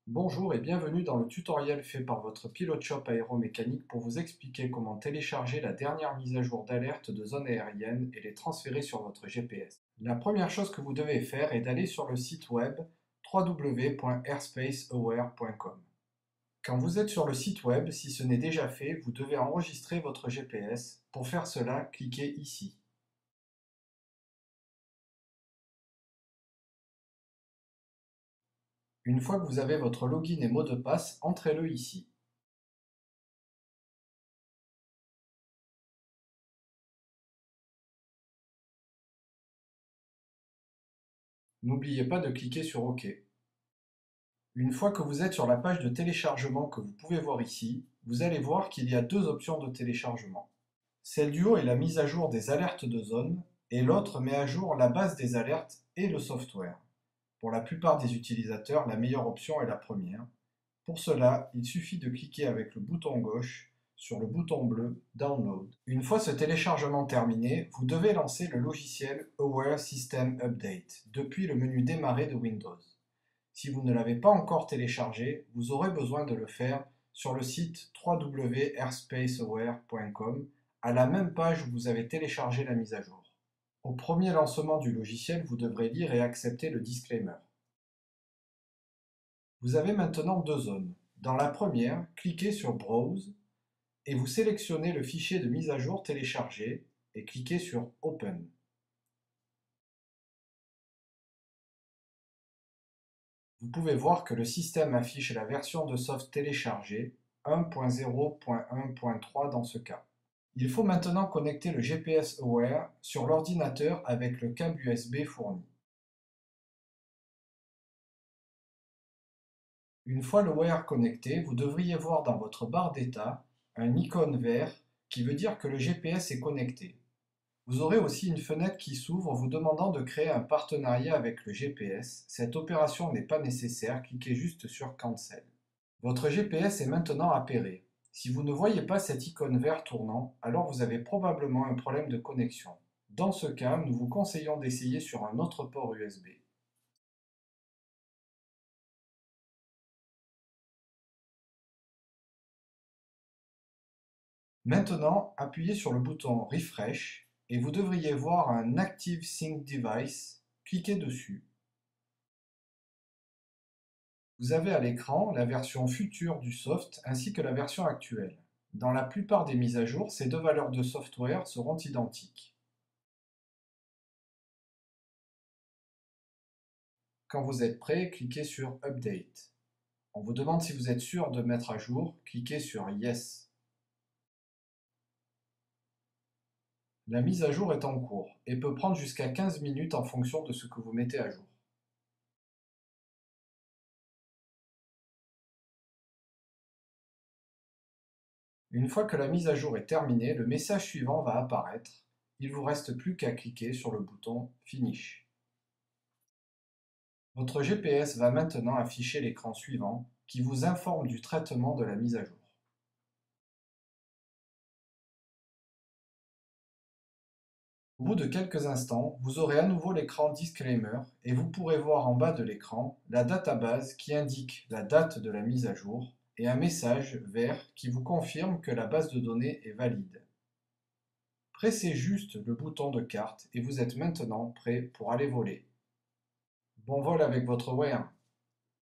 Bonjour et bienvenue dans le tutoriel fait par votre Pilot Shop aéromécanique pour vous expliquer comment télécharger la dernière mise à jour d'alerte de zone aérienne et les transférer sur votre GPS. La première chose que vous devez faire est d'aller sur le site web www.airspaceaware.com. Quand vous êtes sur le site web, si ce n'est déjà fait, vous devez enregistrer votre GPS. Pour faire cela, cliquez ici. Une fois que vous avez votre login et mot de passe, entrez-le ici. N'oubliez pas de cliquer sur OK. Une fois que vous êtes sur la page de téléchargement que vous pouvez voir ici, vous allez voir qu'il y a deux options de téléchargement. Celle du haut est la mise à jour des alertes de zone et l'autre met à jour la base des alertes et le software. Pour la plupart des utilisateurs, la meilleure option est la première. Pour cela, il suffit de cliquer avec le bouton gauche sur le bouton bleu Download. Une fois ce téléchargement terminé, vous devez lancer le logiciel Aware System Update depuis le menu Démarrer de Windows. Si vous ne l'avez pas encore téléchargé, vous aurez besoin de le faire sur le site www.airspaceaware.com à la même page où vous avez téléchargé la mise à jour. Au premier lancement du logiciel, vous devrez lire et accepter le disclaimer. Vous avez maintenant deux zones. Dans la première, cliquez sur Browse et vous sélectionnez le fichier de mise à jour téléchargé et cliquez sur Open. Vous pouvez voir que le système affiche la version de soft téléchargée 1.0.1.3 dans ce cas. Il faut maintenant connecter le GPS Aware sur l'ordinateur avec le câble USB fourni. Une fois le Wire connecté, vous devriez voir dans votre barre d'état un icône vert qui veut dire que le GPS est connecté. Vous aurez aussi une fenêtre qui s'ouvre vous demandant de créer un partenariat avec le GPS. Cette opération n'est pas nécessaire, cliquez juste sur Cancel. Votre GPS est maintenant appairé. Si vous ne voyez pas cette icône vert tournant, alors vous avez probablement un problème de connexion. Dans ce cas, nous vous conseillons d'essayer sur un autre port USB. Maintenant, appuyez sur le bouton Refresh et vous devriez voir un Active Sync Device. Cliquez dessus. Vous avez à l'écran la version future du soft ainsi que la version actuelle. Dans la plupart des mises à jour, ces deux valeurs de software seront identiques. Quand vous êtes prêt, cliquez sur Update. On vous demande si vous êtes sûr de mettre à jour, cliquez sur Yes. La mise à jour est en cours et peut prendre jusqu'à 15 minutes en fonction de ce que vous mettez à jour. Une fois que la mise à jour est terminée, le message suivant va apparaître. Il ne vous reste plus qu'à cliquer sur le bouton Finish. Votre GPS va maintenant afficher l'écran suivant qui vous informe du traitement de la mise à jour. Au bout de quelques instants, vous aurez à nouveau l'écran Disclaimer et vous pourrez voir en bas de l'écran la database qui indique la date de la mise à jour et un message vert qui vous confirme que la base de données est valide. Pressez juste le bouton de carte et vous êtes maintenant prêt pour aller voler. Bon vol avec votre Ware!